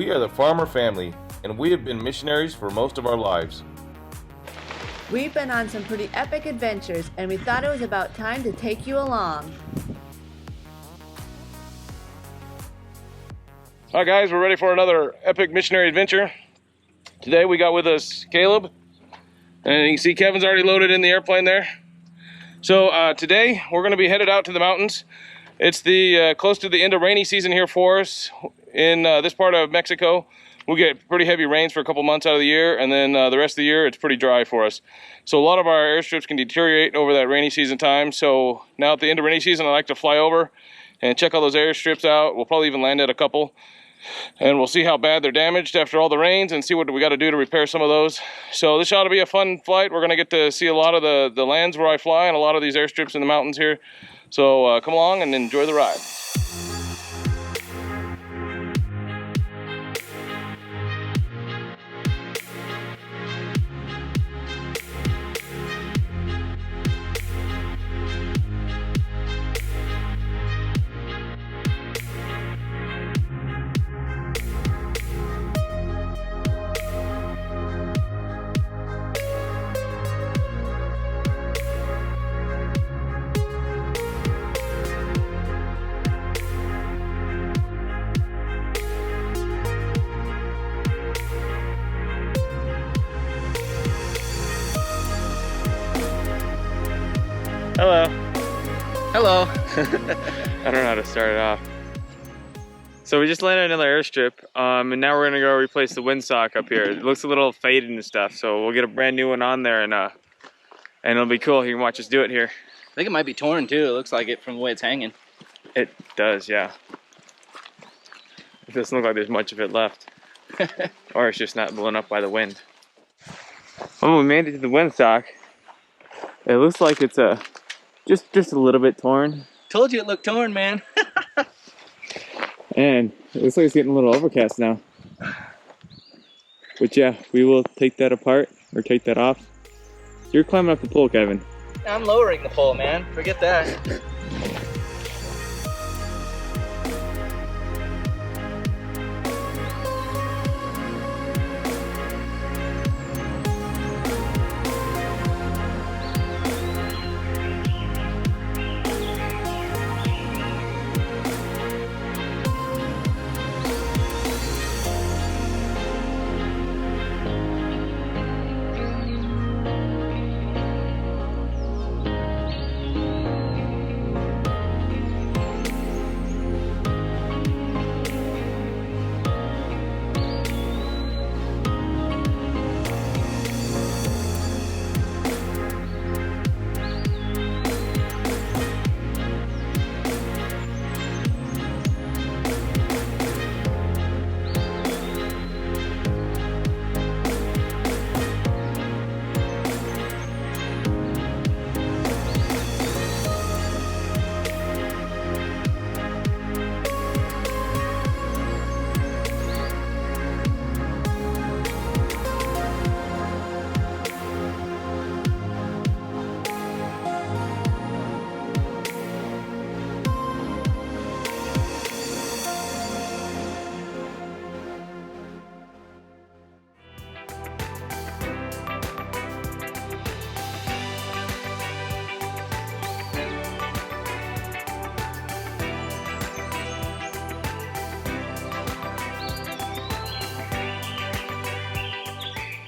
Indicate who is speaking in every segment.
Speaker 1: We are the Farmer family, and we have been missionaries for most of our lives.
Speaker 2: We've been on some pretty epic adventures, and we thought it was about time to take you along.
Speaker 1: All right, guys, we're ready for another epic missionary adventure. Today we got with us Caleb, and you can see Kevin's already loaded in the airplane there. So today we're going to be headed out to the mountains. It's the close to the end of rainy season here for us in this part of Mexico. We get pretty heavy rains for a couple months out of the year, and then the rest of the year it's pretty dry for us. So a lot of our airstrips can deteriorate over that rainy season time. So now at the end of rainy season, I like to fly over and check all those airstrips out. We'll probably even land at a couple, and we'll see how bad they're damaged after all the rains and see what we got to do to repair some of those. So this ought to be a fun flight. We're going to get to see a lot of the lands where I fly and a lot of these airstrips in the mountains here. So come along and enjoy the ride.
Speaker 3: Hello.
Speaker 4: Hello.
Speaker 3: I don't know how to start it off. So we just landed another airstrip, and now we're gonna go replace the windsock up here. It looks a little faded and stuff, so we'll get a brand new one on there, and it'll be cool. You can watch us do it here.
Speaker 4: I think it might be torn too. It looks like it from the way it's hanging.
Speaker 3: It does, yeah. It doesn't look like there's much of it left, or it's just not blown up by the wind. Well, we made it to the windsock. It looks like it's just a little bit torn.
Speaker 4: Told you it looked torn, man.
Speaker 3: And it looks like it's getting a little overcast now. But yeah, we will take that apart or take that off. You're climbing up the pole, Kevin.
Speaker 4: I'm lowering the pole, man. Forget that.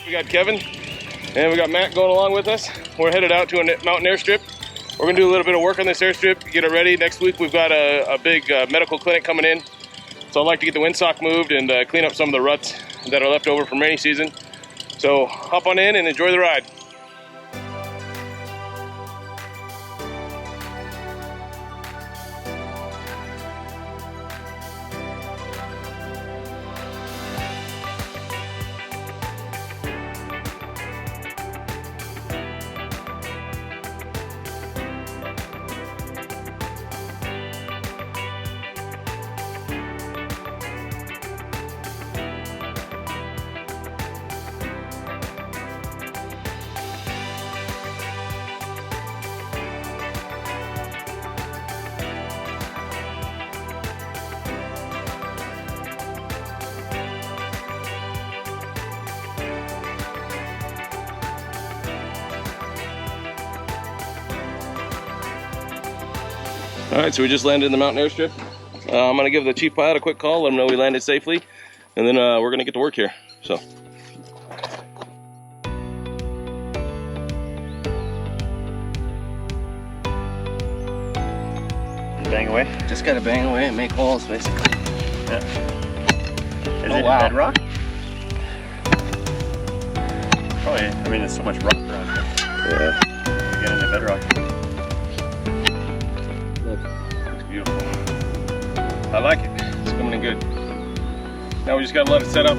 Speaker 1: We got Kevin and we got Matt going along with us. We're headed out to a mountain airstrip. We're gonna do a little bit of work on this airstrip, get it ready. Next week we've got a big medical clinic coming in. So I'd like to get the windsock moved and clean up some of the ruts that are left over from rainy season. So hop on in and enjoy the ride. All right, so we just landed in the mountain airstrip. I'm gonna give the chief pilot a quick call, let him know we landed safely, and then we're gonna get to work here. So.
Speaker 3: Bang away.
Speaker 4: Just gotta bang away and make holes, basically.
Speaker 3: Yeah. Is
Speaker 4: Oh,
Speaker 3: it
Speaker 4: wow.
Speaker 3: bedrock? Probably. I mean, there's so much rock around here.
Speaker 1: Yeah.
Speaker 3: Get into bedrock.
Speaker 1: Look, it's beautiful. I like it. It's coming in good. Now we just gotta let it set up.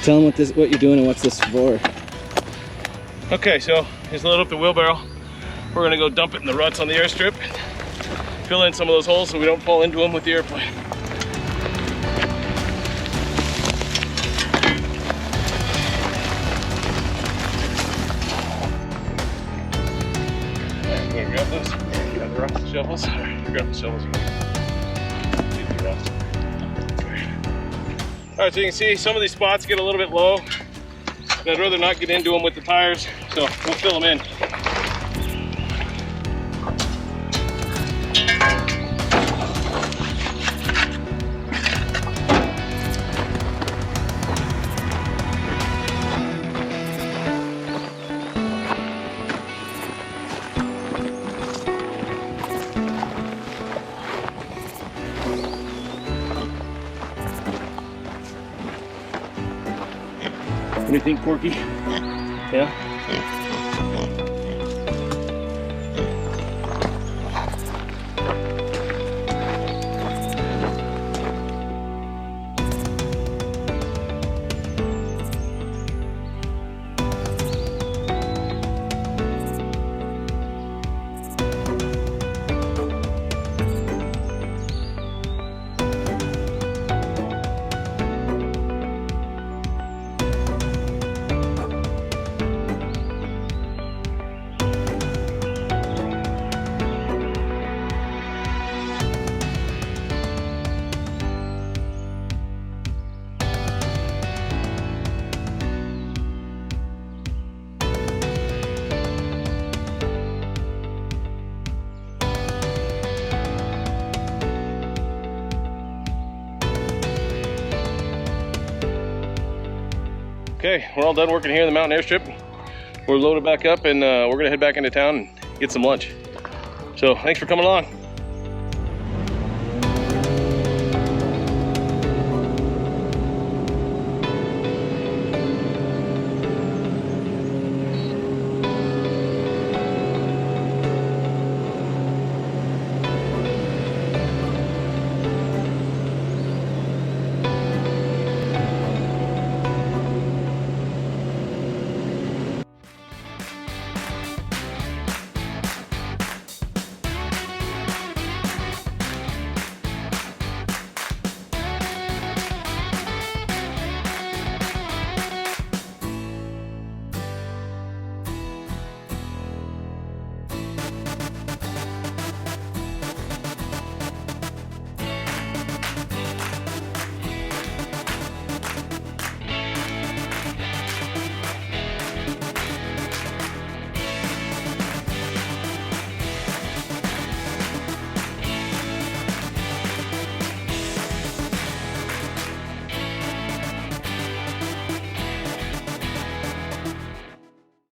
Speaker 4: Tell them what you're doing and what's this for.
Speaker 1: Okay, so just load up the wheelbarrow. We're gonna go dump it in the ruts on the airstrip. Fill in some of those holes so we don't fall into them with the airplane. Alright, go grab those. Grab the rust shovels. Grab the shovels. Leave the rust. Alright, so you can see some of these spots get a little bit low. And I'd rather not get into them with the tires, so we'll fill them in. What do you think, Corky? Yeah? Okay, we're all done working here in the mountain airstrip. We're loaded back up and we're gonna head back into town and get some lunch. So thanks for coming along.